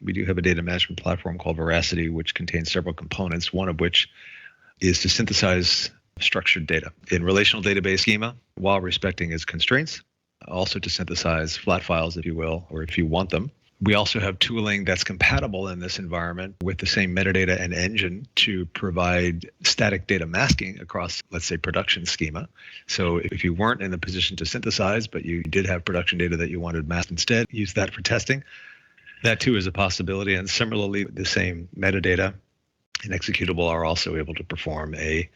We do have a data management platform called Veracity, which contains several components, one of which is to synthesize structured data in relational database schema while respecting its constraints, also to synthesize flat files, if you will, or if you want them. We also have tooling that's compatible in this environment with the same metadata and engine to provide static data masking across, let's say, production schema. So if you weren't in the position to synthesize, but you did have production data that you wanted masked instead, use that for testing. That too is a possibility. And similarly, the same metadata and executable are also able to perform a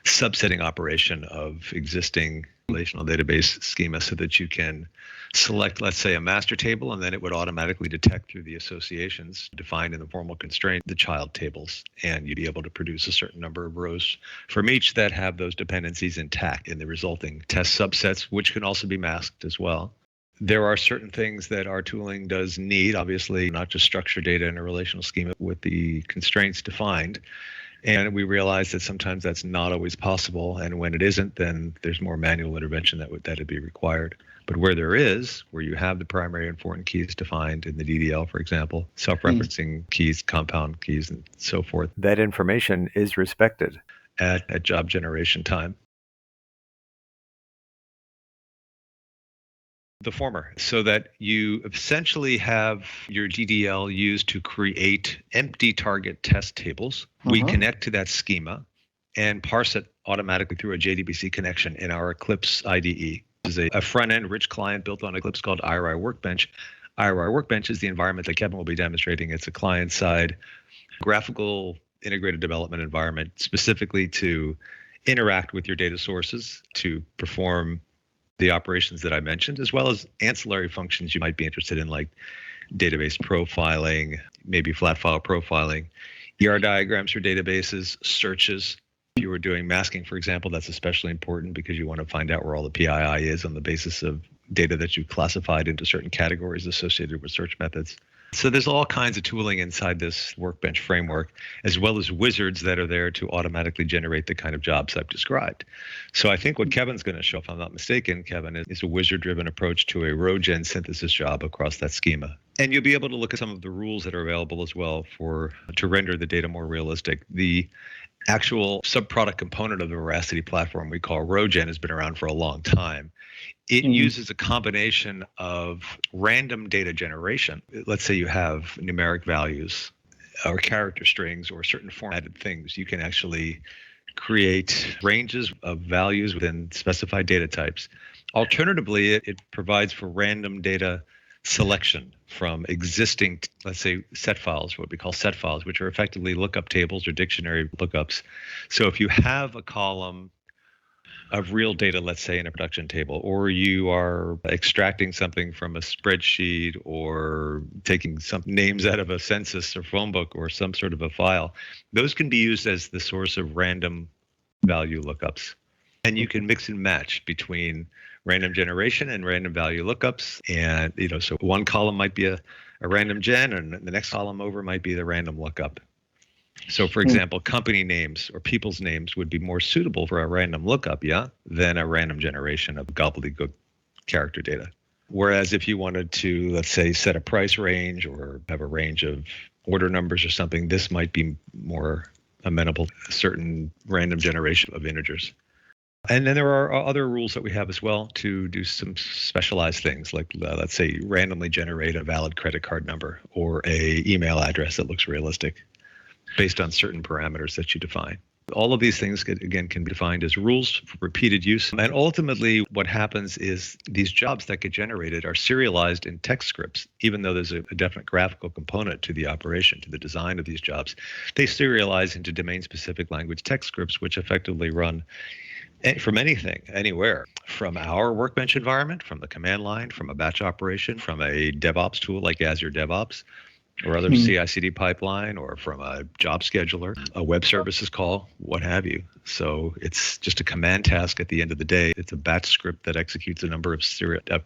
subsetting operation of existing relational database schema so that you can select, let's say, a master table, and then it would automatically detect through the associations defined in the formal constraint the child tables, and you'd be able to produce a certain number of rows from each that have those dependencies intact in the resulting test subsets, which can also be masked as well. There are certain things that our tooling does need, obviously, not just structured data in a relational schema with the constraints defined. And we realize that sometimes that's not always possible. And when it isn't, then there's more manual intervention that'd be required. But where there is, where you have the primary and foreign keys defined in the DDL, for example, self-referencing keys, compound keys, and so forth, that information is respected at job generation time. The former, so that you essentially have your DDL used to create empty target test tables. We connect to that schema and parse it automatically through a JDBC connection in our Eclipse IDE. This is a front-end rich client built on Eclipse called IRI Workbench. IRI Workbench is the environment that Kevin will be demonstrating. It's a client-side graphical integrated development environment specifically to interact with your data sources, to perform the operations that I mentioned, as well as ancillary functions you might be interested in, like database profiling, maybe flat file profiling, ER diagrams for databases, searches. If you were doing masking, for example, that's especially important because you want to find out where all the PII is on the basis of data that you've classified into certain categories associated with search methods. So there's all kinds of tooling inside this Workbench framework, as well as wizards that are there to automatically generate the kind of jobs I've described. So I think what Kevin's going to show, if I'm not mistaken, Kevin, is a wizard-driven approach to a RowGen synthesis job across that schema. And you'll be able to look at some of the rules that are available as well to render the data more realistic. The actual subproduct component of the Veracity platform we call RowGen has been around for a long time. It uses a combination of random data generation. Let's say you have numeric values or character strings or certain formatted things. You can actually create ranges of values within specified data types. Alternatively, it provides for random data selection from existing, let's say, set files, what we call set files, which are effectively lookup tables or dictionary lookups. So if you have a column of real data, let's say in a production table, or you are extracting something from a spreadsheet or taking some names out of a census or phone book or some sort of a file, those can be used as the source of random value lookups. And you can mix and match between random generation and random value lookups. And, so one column might be a random gen and the next column over might be the random lookup. So, for example, company names or people's names would be more suitable for a random lookup, than a random generation of gobbledygook character data. Whereas if you wanted to, let's say, set a price range or have a range of order numbers or something, this might be more amenable to a certain random generation of integers. And then there are other rules that we have as well to do some specialized things, like let's say randomly generate a valid credit card number or a email address that looks realistic, based on certain parameters that you define. All of these things, can be defined as rules for repeated use. And ultimately, what happens is these jobs that get generated are serialized in text scripts, even though there's a definite graphical component to the operation, to the design of these jobs. They serialize into domain-specific language text scripts, which effectively run from anything, anywhere, from our Workbench environment, from the command line, from a batch operation, from a DevOps tool like Azure DevOps, or other CI/CD pipeline, or from a job scheduler, a web services call, what have you. So it's just a command task at the end of the day. It's a batch script that executes a number of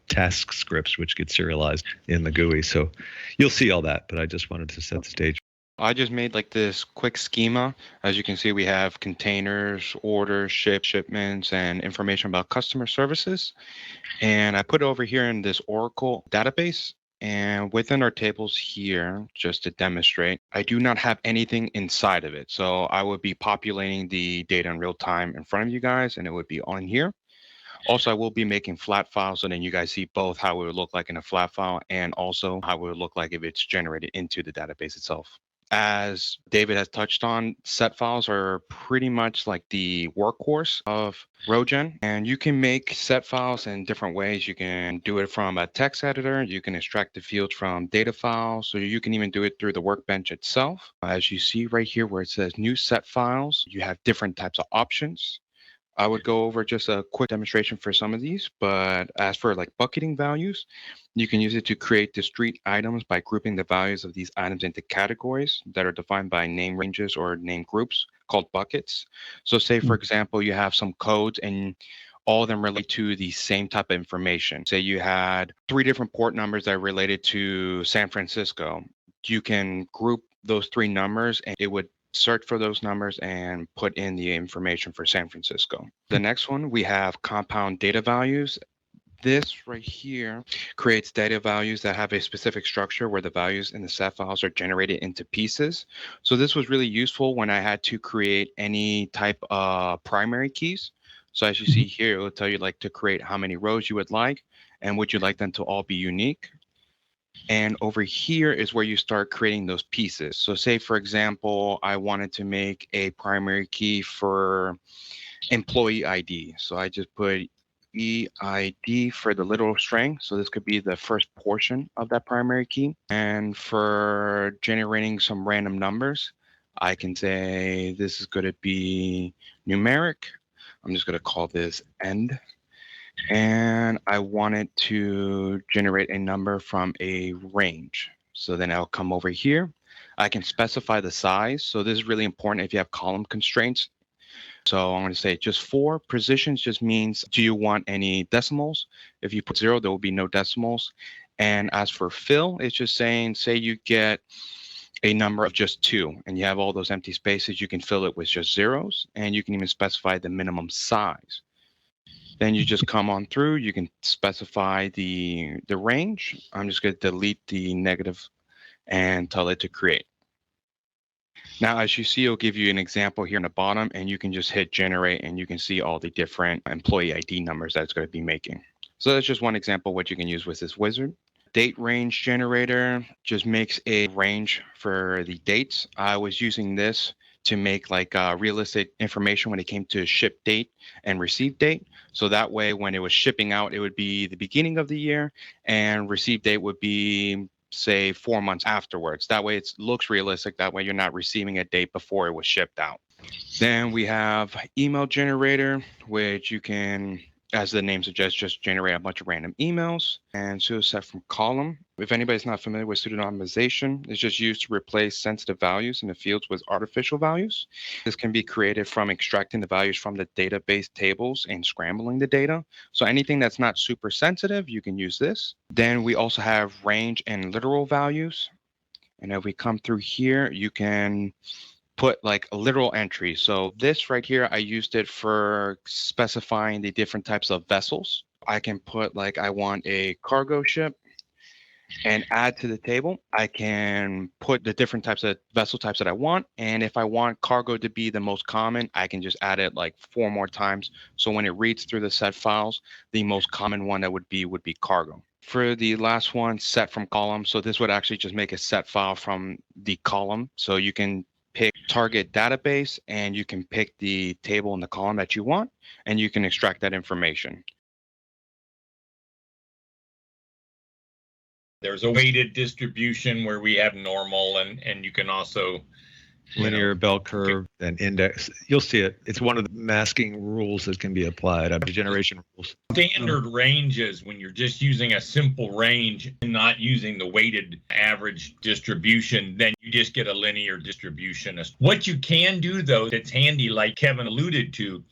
task scripts, which get serialized in the GUI. So you'll see all that, but I just wanted to set the stage. I just made this quick schema. As you can see, we have containers, orders, shipments, and information about customer services. And I put it over here in this Oracle database. And within our tables here, just to demonstrate, I do not have anything inside of it. So I would be populating the data in real time in front of you guys, and it would be on here. Also, I will be making flat files, so then you guys see both how it would look like in a flat file and also how it would look like if it's generated into the database itself. As David has touched on, set files are pretty much like the workhorse of RowGen, and you can make set files in different ways. You can do it from a text editor, you can extract the fields from data files, so you can even do it through the workbench itself. As you see right here where it says new set files, you have different types of options. I would go over just a quick demonstration for some of these, but as for like bucketing values, you can use it to create discrete items by grouping the values of these items into categories that are defined by name ranges or name groups called buckets. So say, for example, you have some codes and all of them relate to the same type of information. Say you had 3 different port numbers that are related to San Francisco. You can group those 3 numbers and it would search for those numbers and put in the information for San Francisco. The next one, we have compound data values. This right here creates data values that have a specific structure where the values in the set files are generated into pieces. So this was really useful when I had to create any type of primary keys. So as you see here, it will tell you like to create how many rows you would like and would you like them to all be unique. And over here is where you start creating those pieces. So say, for example, I wanted to make a primary key for employee ID. So I just put EID for the literal string. So this could be the first portion of that primary key. And for generating some random numbers, I can say this is going to be numeric. I'm just going to call this end. And I wanted to generate a number from a range. So then I'll come over here. I can specify the size. So this is really important if you have column constraints. So I'm going to say just 4. Positions just means, do you want any decimals? If you put 0, there will be no decimals. And as for fill, it's just saying, say you get a number of just 2 and you have all those empty spaces, you can fill it with just zeros, and you can even specify the minimum size. Then you just come on through, you can specify the range. I'm just going to delete the negative and tell it to create. Now, as you see, it'll give you an example here in the bottom, and you can just hit generate, and you can see all the different employee ID numbers that it's going to be making. So that's just one example of what you can use with this wizard. Date range generator just makes a range for the dates. I was using this to make like realistic information when it came to ship date and receive date. So that way, when it was shipping out, it would be the beginning of the year, and receive date would be, say, 4 months afterwards. That way it looks realistic. That way you're not receiving a date before it was shipped out. Then we have email generator, which you can, as the name suggests, just generate a bunch of random emails. And pseudo set from column. If anybody's not familiar with pseudonymization, it's just used to replace sensitive values in the fields with artificial values. This can be created from extracting the values from the database tables and scrambling the data. So anything that's not super sensitive, you can use this. Then we also have range and literal values. And if we come through here, you can put like a literal entry. So this right here, I used it for specifying the different types of vessels. I can put like, I want a cargo ship and add to the table. I can put the different types of vessel types that I want. And if I want cargo to be the most common, I can just add it like 4 more times. So when it reads through the set files, the most common one that would be cargo. For the last one, set from column. So this would actually just make a set file from the column. So you can pick target database and you can pick the table in the column that you want, and you can extract that information. There's a weighted distribution where we have normal, and you can also linear bell curve and index. You'll see it. It's one of the masking rules that can be applied, generation rules. Standard ranges, when you're just using a simple range and not using the weighted average distribution, then you just get a linear distribution. What you can do, though, that's handy, like Kevin alluded to,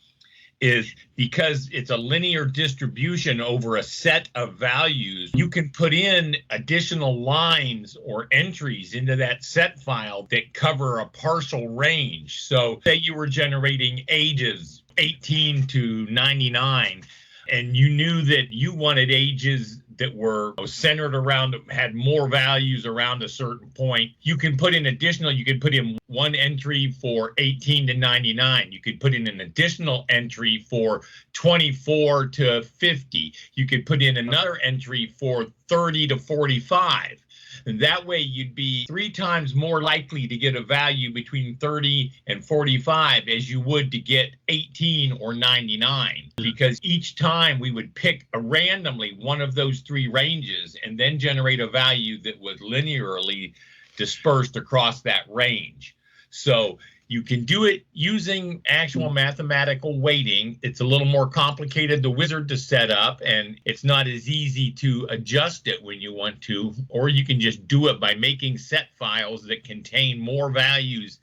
is because it's a linear distribution over a set of values, you can put in additional lines or entries into that set file that cover a partial range. So say you were generating ages 18 to 99, and you knew that you wanted ages that were centered around, had more values around a certain point. You can put in additional, you could put in one entry for 18 to 99. You could put in an additional entry for 24 to 50. You could put in another entry for 30 to 45. And that way you'd be 3 times more likely to get a value between 30 and 45 as you would to get 18 or 99. Because each time we would pick randomly one of those 3 ranges and then generate a value that was linearly dispersed across that range. So you can do it using actual mathematical weighting. It's a little more complicated, the wizard, to set up, and it's not as easy to adjust it when you want to, or you can just do it by making set files that contain more values,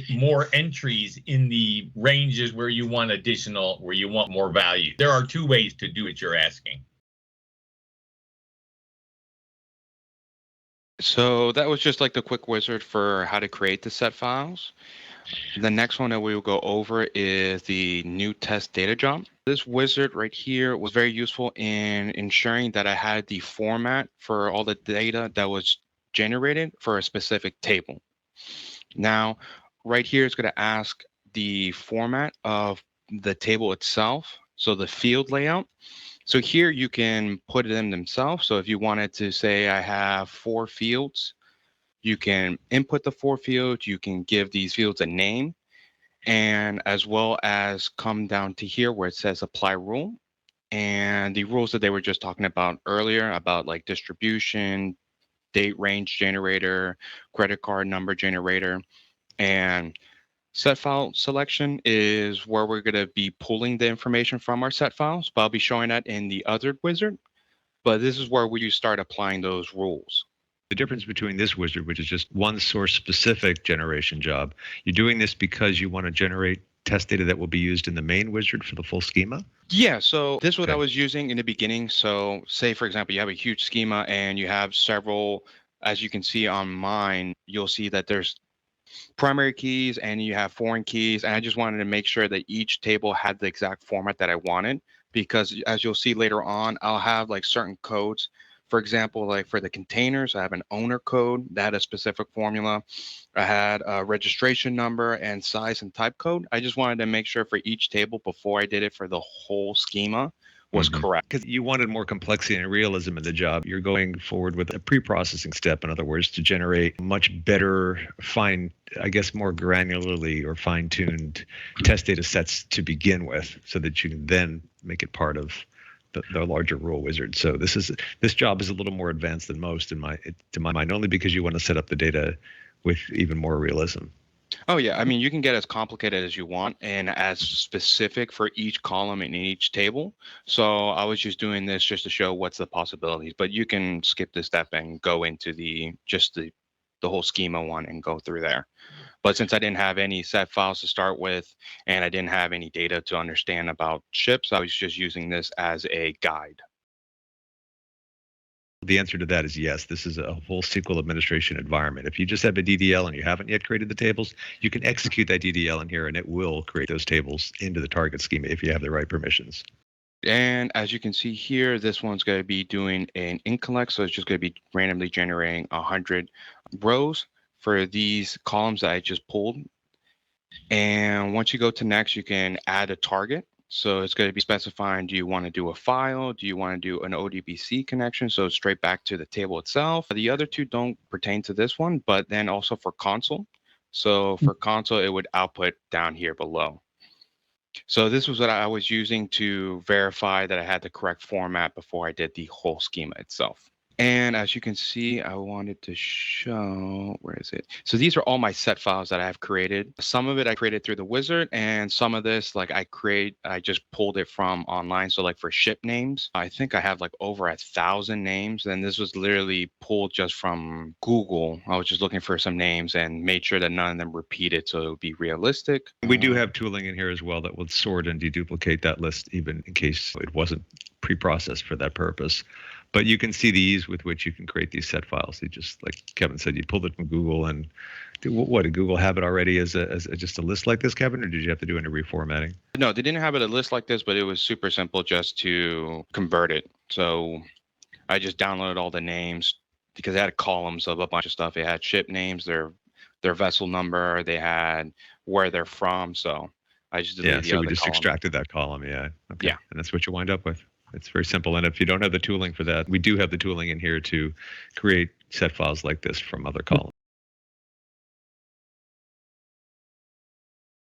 more entries in the ranges where you want additional, where you want more value. There are 2 ways to do it, you're asking. So that was just like the quick wizard for how to create the set files. The next one that we will go over is the new test data job. This wizard right here was very useful in ensuring that I had the format for all the data that was generated for a specific table. Now, right here is going to ask the format of the table itself, so the field layout. So here you can put it in themselves. So if you wanted to say I have 4 fields, you can input the 4 fields, you can give these fields a name, and as well as come down to here where it says apply rule. And the rules that they were just talking about earlier about like distribution, date range generator, credit card number generator, and set file selection is where we're going to be pulling the information from our set files, but I'll be showing that in the other wizard. But this is where we start applying those rules. The difference between this wizard, which is just one source specific generation job, you're doing this because you want to generate test data that will be used in the main wizard for the full schema? Yeah, so this is what I was using in the beginning. So say, for example, you have a huge schema and you have several, as you can see on mine, you'll see that there's primary keys and you have foreign keys. And I just wanted to make sure that each table had the exact format that I wanted, because as you'll see later on, I'll have like certain codes. For example, like for the containers, I have an owner code that had a specific formula. I had a registration number and size and type code. I just wanted to make sure for each table before I did it for the whole schema was correct. Because you wanted more complexity and realism in the job. You're going forward with a pre-processing step, in other words, to generate much better, more granularly or fine-tuned test data sets to begin with, so that you can then make it part of the larger rule wizard. So this job is a little more advanced than most to my mind, only because you want to set up the data with even more realism. Oh yeah, I mean, you can get as complicated as you want and as specific for each column in each table. So I was just doing this just to show what's the possibilities, but you can skip this step and go into the whole schema one and go through there. But since I didn't have any set files to start with and I didn't have any data to understand about ships, I was just using this as a guide. The answer to that is yes. This is a full SQL administration environment. If you just have a DDL and you haven't yet created the tables, you can execute that DDL in here and it will create those tables into the target schema if you have the right permissions. And as you can see here, this one's going to be doing an in-collect. So it's just going to be randomly generating 100 rows for these columns that I just pulled. And once you go to next, you can add a target. So it's going to be specifying, do you want to do a file? Do you want to do an ODBC connection? So straight back to the table itself. The other 2 don't pertain to this one, but then also for console. So for console, it would output down here below. So this was what I was using to verify that I had the correct format before I did the whole schema itself. And as you can see, I wanted to show, where is it? So these are all my set files that I have created. Some of it I created through the wizard, and some of this, like I just pulled it from online. So like for ship names, I think I have like over 1,000 names. And this was literally pulled just from Google. I was just looking for some names and made sure that none of them repeated, so it would be realistic. We do have tooling in here as well that will sort and deduplicate that list, even in case it wasn't pre-processed for that purpose. But you can see the ease with which you can create these set files. You just, like Kevin said, you pulled it from Google, and what did Google have it already as just a list like this, Kevin, or did you have to do any reformatting? No, they didn't have it a list like this, but it was super simple just to convert it. So I just downloaded all the names because it had columns of a bunch of stuff. It had ship names, their vessel number, they had where they're from. So I just deleted the so other we just column. extracted that column. Yeah. Okay. Yeah. And that's what you wind up with. It's very simple. And if you don't have the tooling for that, we do have the tooling in here to create set files like this from other columns.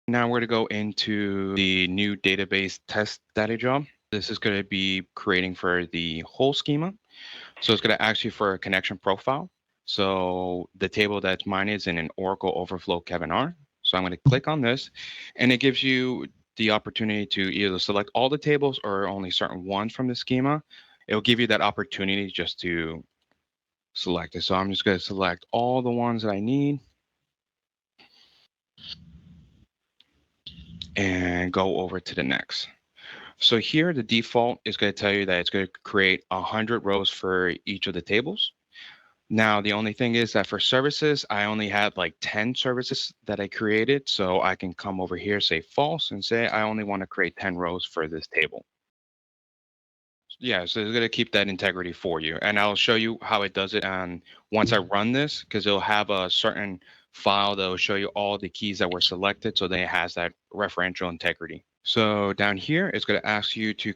Now we're going to go into the new database test data job. This is going to be creating for the whole schema. So it's going to ask you for a connection profile. So the table that's mine is in an Oracle Overflow Kevin R. So I'm going to click on this, and it gives you the opportunity to either select all the tables or only certain ones from the schema. It'll give you that opportunity just to select it. So I'm just going to select all the ones that I need and go over to the next. So here, the default is going to tell you that it's going to create 100 rows for each of the tables. Now, the only thing is that for services, I only had like 10 services that I created. So I can come over here, say false, and say I only want to create 10 rows for this table. Yeah, so it's going to keep that integrity for you. And I'll show you how it does it. And once I run this, because it'll have a certain file that will show you all the keys that were selected. So then it has that referential integrity. So down here, it's going to ask you to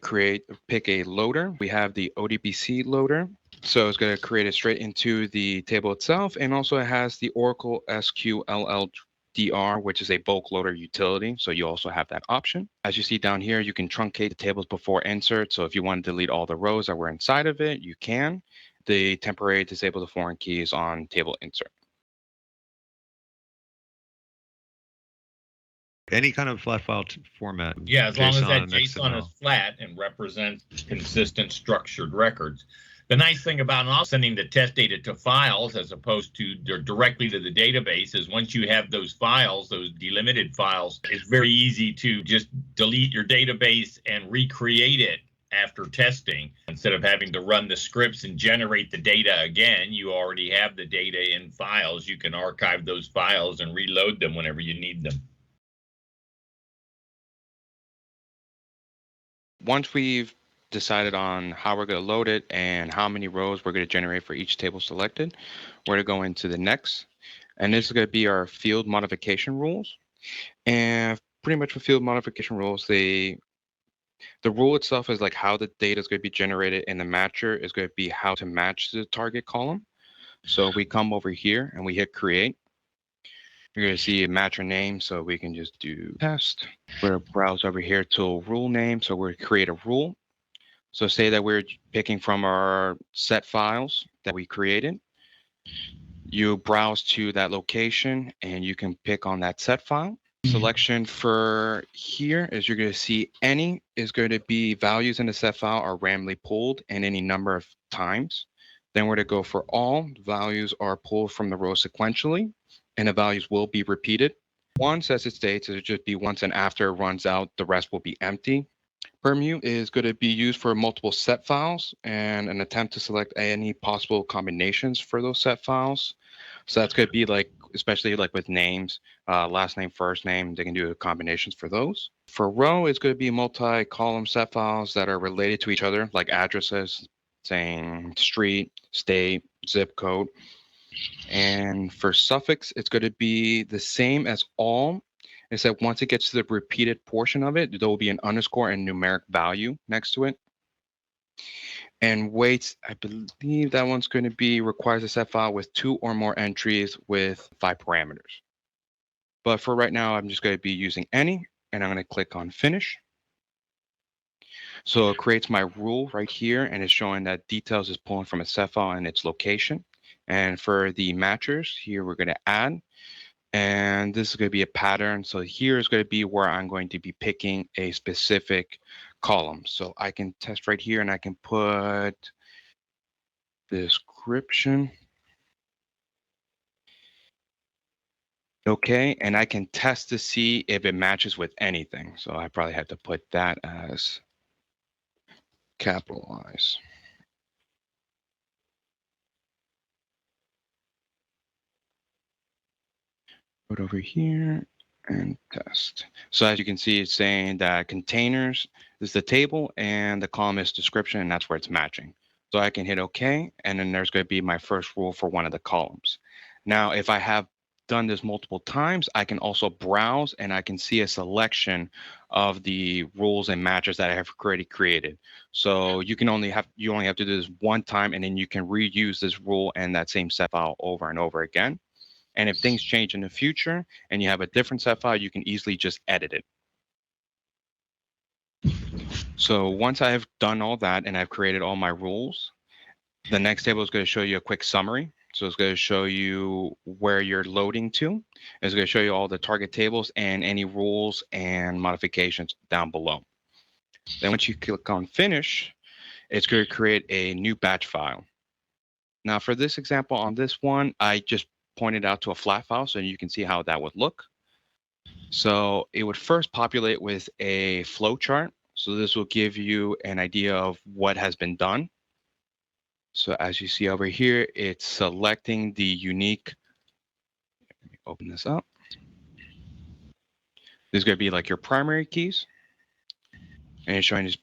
pick a loader. We have the ODBC loader. So it's going to create it straight into the table itself. And also it has the Oracle SQLLDR, which is a bulk loader utility. So you also have that option. As you see down here, you can truncate the tables before insert. So if you want to delete all the rows that were inside of it, you can. The temporary disable the foreign keys on table insert. Any kind of flat file format. Yeah, as long as that JSON, JSON is flat and represents consistent structured records. The nice thing about sending the test data to files as opposed to directly to the database is once you have those files, those delimited files, it's very easy to just delete your database and recreate it after testing. Instead of having to run the scripts and generate the data again, you already have the data in files. You can archive those files and reload them whenever you need them. Once we've decided on how we're going to load it and how many rows we're going to generate for each table selected, we're going to go into the next. And this is going to be our field modification rules. And pretty much for field modification rules, the rule itself is like how the data is going to be generated, and the matcher is going to be how to match the target column. So if we come over here and we hit create, you're going to see a matcher name, so we can just do test. We're going to browse over here to rule name, so we're going to create a rule. So say that we're picking from our set files that we created. You browse to that location and you can pick on that set file. Selection for here is you're going to see any is going to be values in the set file are randomly pulled and any number of times. Then we're to go for all values are pulled from the row sequentially, and the values will be repeated. Once, as it states, it'll just be once, and after it runs out, the rest will be empty. Permute is going to be used for multiple set files and an attempt to select any possible combinations for those set files. So that's going to be like, especially like with names, last name, first name, they can do combinations for those. For row, it's going to be multi-column set files that are related to each other, like addresses, saying street, state, zip code. And for suffix, it's going to be the same as all, except once it gets to the repeated portion of it, there will be an underscore and numeric value next to it. And weights, I believe that one's going to be requires a set file with 2 or more entries with 5 parameters. But for right now, I'm just going to be using any, and I'm going to click on finish. So it creates my rule right here, and it's showing that details is pulling from a set file and its location. And for the matchers, here we're going to add, and this is going to be a pattern. So here is going to be where I'm going to be picking a specific column. So I can test right here, and I can put description. Okay, and I can test to see if it matches with anything. So I probably have to put that as capitalize. Put over here and test. So as you can see, it's saying that containers is the table and the column is description, and that's where it's matching. So I can hit OK, and then there's going to be my first rule for one of the columns. Now, if I have done this multiple times, I can also browse and I can see a selection of the rules and matches that I have already created. So you only have to do this one time, and then you can reuse this rule and that same set file over and over again. And if things change in the future and you have a different set file, you can easily just edit it. So once I've done all that and I've created all my rules, the next table is going to show you a quick summary. So it's going to show you where you're loading to. It's going to show you all the target tables and any rules and modifications down below. Then once you click on finish, it's going to create a new batch file. Now for this example on this one, I just pointed out to a flat file so you can see how that would look. So it would first populate with a flow chart. So this will give you an idea of what has been done. So as you see over here, it's selecting the unique. Let me open this up. This is going to be like your primary keys. And it's showing just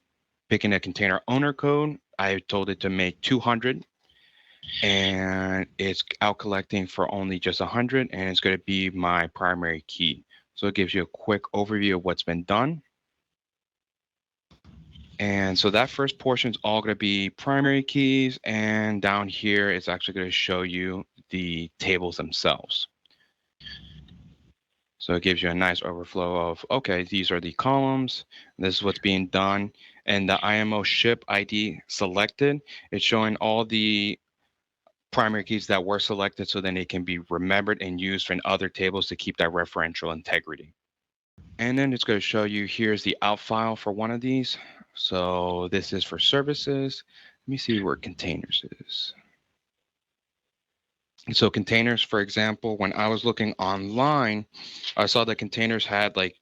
picking a container owner code. I told it to make 200. And it's out collecting for only just 100. And it's going to be my primary key. So it gives you a quick overview of what's been done. And so that first portion is all going to be primary keys. And down here, it's actually going to show you the tables themselves. So it gives you a nice overflow of, okay, these are the columns. This is what's being done. And the IMO ship ID selected, it's showing all the primary keys that were selected so then it can be remembered and used in other tables to keep that referential integrity. And then it's going to show you, here's the out file for one of these. So this is for services. Let me see where containers is. So containers, for example, when I was looking online, I saw that containers had like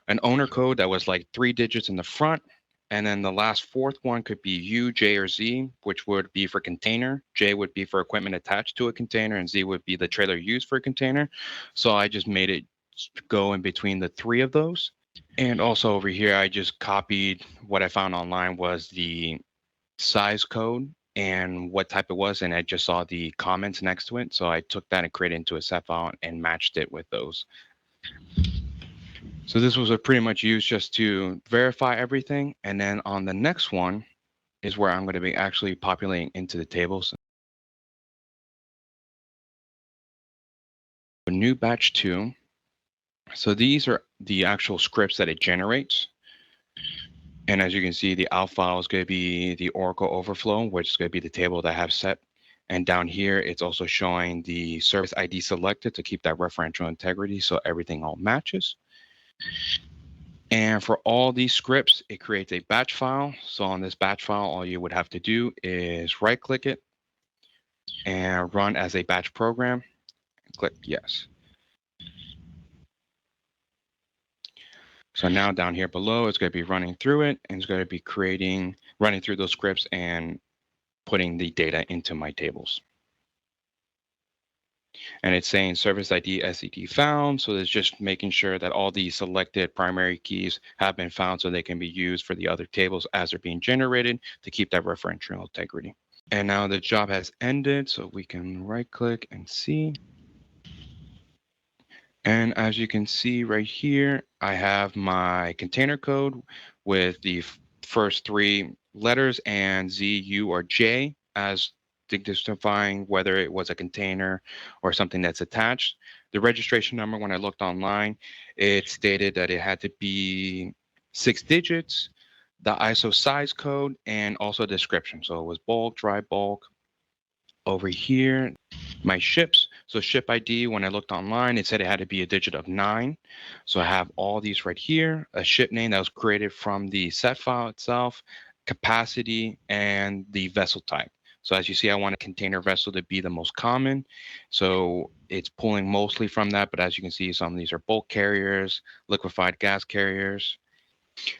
an owner code that was like 3 digits in the front. And then the last fourth one could be U, J, or Z, which would be for container. J would be for equipment attached to a container, and Z would be the trailer used for a container. So I just made it go in between the 3 of those. And also over here, I just copied what I found online was the size code and what type it was, and I just saw the comments next to it. So I took that and created into a set file and matched it with those. So this was pretty much used just to verify everything. And then on the next one is where I'm going to be actually populating into the tables. A new batch 2. So these are the actual scripts that it generates. And as you can see, the out file is going to be the Oracle overflow, which is going to be the table that I have set. And down here, it's also showing the service ID selected to keep that referential integrity so everything all matches. And for all these scripts, it creates a batch file. So on this batch file, all you would have to do is right-click it and run as a batch program. Click yes. So now down here below, it's going to be running through it, and it's going to be running through those scripts and putting the data into my tables. And it's saying service ID SED found. So it's just making sure that all the selected primary keys have been found so they can be used for the other tables as they're being generated to keep that referential integrity. And now the job has ended, so we can right click and see. And as you can see right here, I have my container code with the first 3 letters and Z, U, or J as dignifying whether it was a container or something that's attached. The registration number, when I looked online, it stated that it had to be 6 digits, the ISO size code, and also a description. So it was bulk, dry bulk. Over here, my ships. So ship ID, when I looked online, it said it had to be a digit of 9. So I have all these right here, a ship name that was created from the set file itself, capacity, and the vessel type. So as you see, I want a container vessel to be the most common. So it's pulling mostly from that, but as you can see, some of these are bulk carriers, liquefied gas carriers,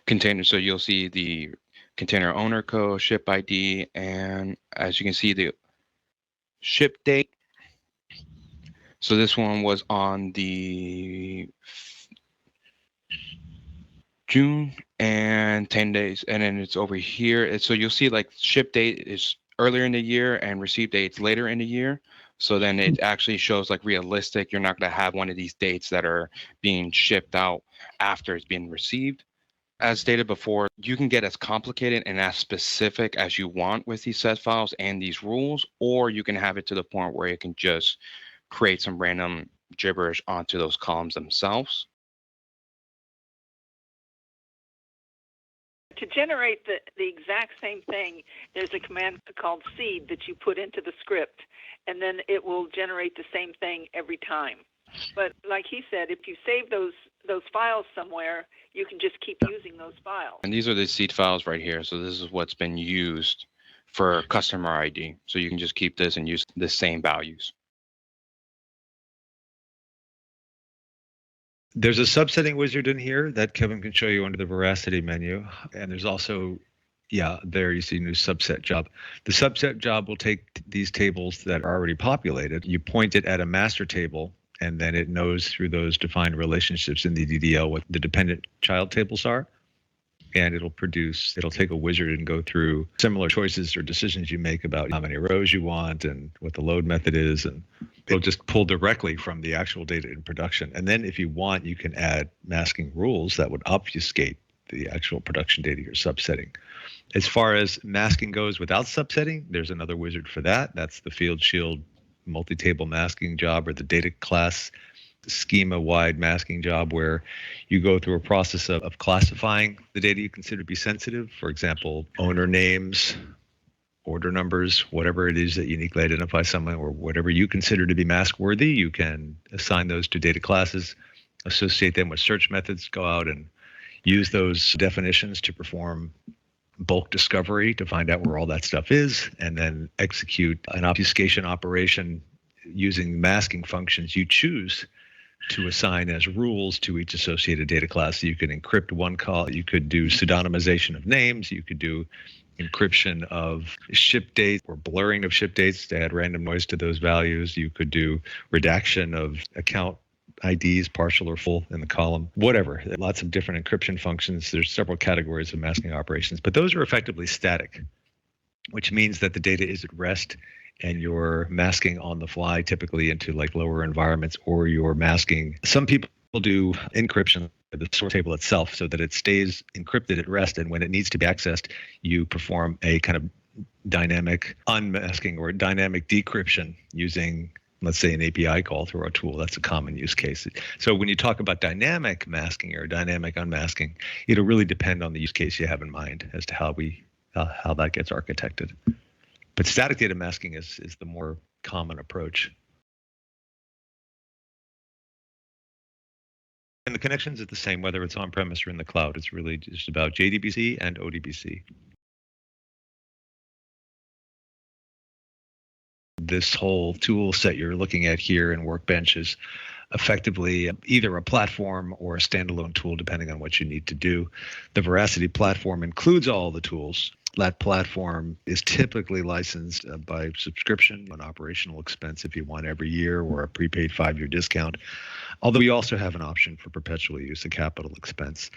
containers. So you'll see the container owner code, ship ID, and as you can see, the ship date. So this one was on the June and 10 days. And then it's over here. So you'll see like ship date is earlier in the year and receive dates later in the year. So then it actually shows like realistic. You're not going to have one of these dates that are being shipped out after it's been received. As stated before, you can get as complicated and as specific as you want with these set files and these rules, or you can have it to the point where it can just create some random gibberish onto those columns themselves. To generate the exact same thing, there's a command called seed that you put into the script, and then it will generate the same thing every time. But like he said, if you save those files somewhere, you can just keep using those files. And these are the seed files right here. So this is what's been used for customer ID. So you can just keep this and use the same values. There's a subsetting wizard in here that Kevin can show you under the veracity menu. And there's also, yeah, there you see new subset job. The subset job will take these tables that are already populated. You point it at a master table, and then it knows through those defined relationships in the DDL what the dependent child tables are. And it'll take a wizard and go through similar choices or decisions you make about how many rows you want and what the load method is. And it'll just pull directly from the actual data in production. And then if you want, you can add masking rules that would obfuscate the actual production data you're subsetting. As far as masking goes without subsetting, there's another wizard for that. That's the field shield multi-table masking job, or the data class schema-wide masking job, where you go through a process of classifying the data you consider to be sensitive. For example, owner names, order numbers, whatever it is that uniquely identify someone, or whatever you consider to be mask worthy, you can assign those to data classes, associate them with search methods, go out and use those definitions to perform bulk discovery to find out where all that stuff is, and then execute an obfuscation operation using masking functions you choose to assign as rules to each associated data class. So you can encrypt one call, you could do pseudonymization of names, you could do encryption of ship dates or blurring of ship dates to add random noise to those values. You could do redaction of account IDs, partial or full in the column, whatever. Lots of different encryption functions. There's several categories of masking operations, but those are effectively static, which means that the data is at rest and you're masking on the fly, typically into like lower environments, or you're masking. Some people do encryption of the source table itself so that it stays encrypted at rest, and when it needs to be accessed, you perform a kind of dynamic unmasking or dynamic decryption using, let's say, an API call through our tool. That's a common use case. So when you talk about dynamic masking or dynamic unmasking, it'll really depend on the use case you have in mind as to how that gets architected. But static data masking is the more common approach. And the connections are the same, whether it's on-premise or in the cloud. It's really just about JDBC and ODBC. This whole tool set you're looking at here in Workbench is effectively either a platform or a standalone tool, depending on what you need to do. The Veracity platform includes all the tools. That platform is typically licensed by subscription, an operational expense if you want every year, or a prepaid 5-year discount. Although we also have an option for perpetual use, a capital expense.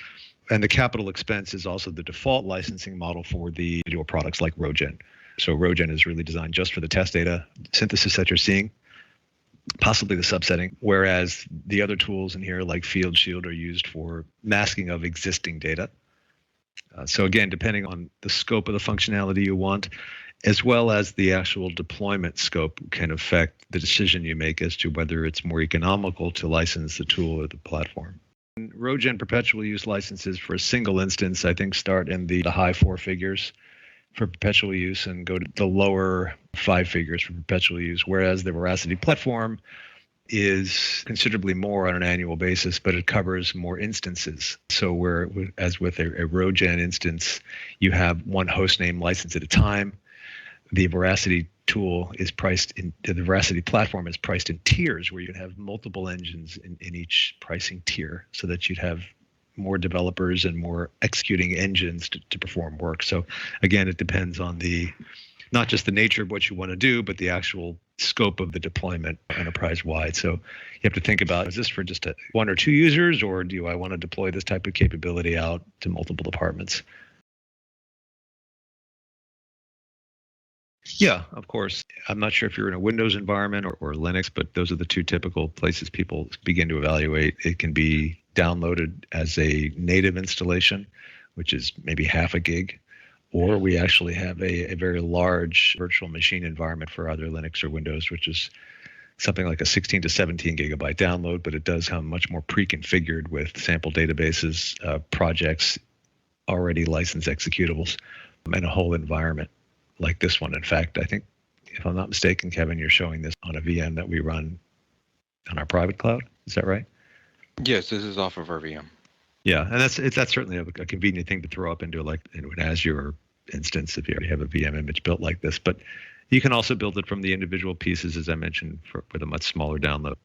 And the capital expense is also the default licensing model for the individual products like RowGen. So RowGen is really designed just for the test data synthesis that you're seeing, possibly the subsetting, whereas the other tools in here like Field Shield are used for masking of existing data. So again, depending on the scope of the functionality you want, as well as the actual deployment scope, can affect the decision you make as to whether it's more economical to license the tool or the platform. RowGen perpetual use licenses for a single instance, I think, start in the high 4 figures for perpetual use and go to the lower 5 figures for perpetual use, whereas the Veracity platform is considerably more on an annual basis, but it covers more instances. So where, as with a RowGen instance, you have one host name license at a time. The Veracity tool is priced in, the Veracity platform is priced in tiers, where you'd have multiple engines in each pricing tier, so that you'd have more developers and more executing engines to perform work. So again, it depends on not just the nature of what you want to do, but the actual scope of the deployment enterprise-wide. So you have to think about, is this for just 1 or 2 users, or do I want to deploy this type of capability out to multiple departments? Yeah, of course. I'm not sure if you're in a Windows environment or Linux, but those are the two typical places people begin to evaluate. It can be downloaded as a native installation, which is maybe half a gig, or we actually have a very large virtual machine environment for either Linux or Windows, which is something like a 16 to 17 gigabyte download, but it does come much more pre-configured with sample databases, projects, already licensed executables, and a whole environment like this one. In fact, I think, if I'm not mistaken, Kevin, you're showing this on a VM that we run on our private cloud. Is that right? Yes, this is off of our VM. Yeah, and that's certainly a convenient thing to throw up into an Azure instance if you already have a VM image built like this. But you can also build it from the individual pieces, as I mentioned, for a much smaller download.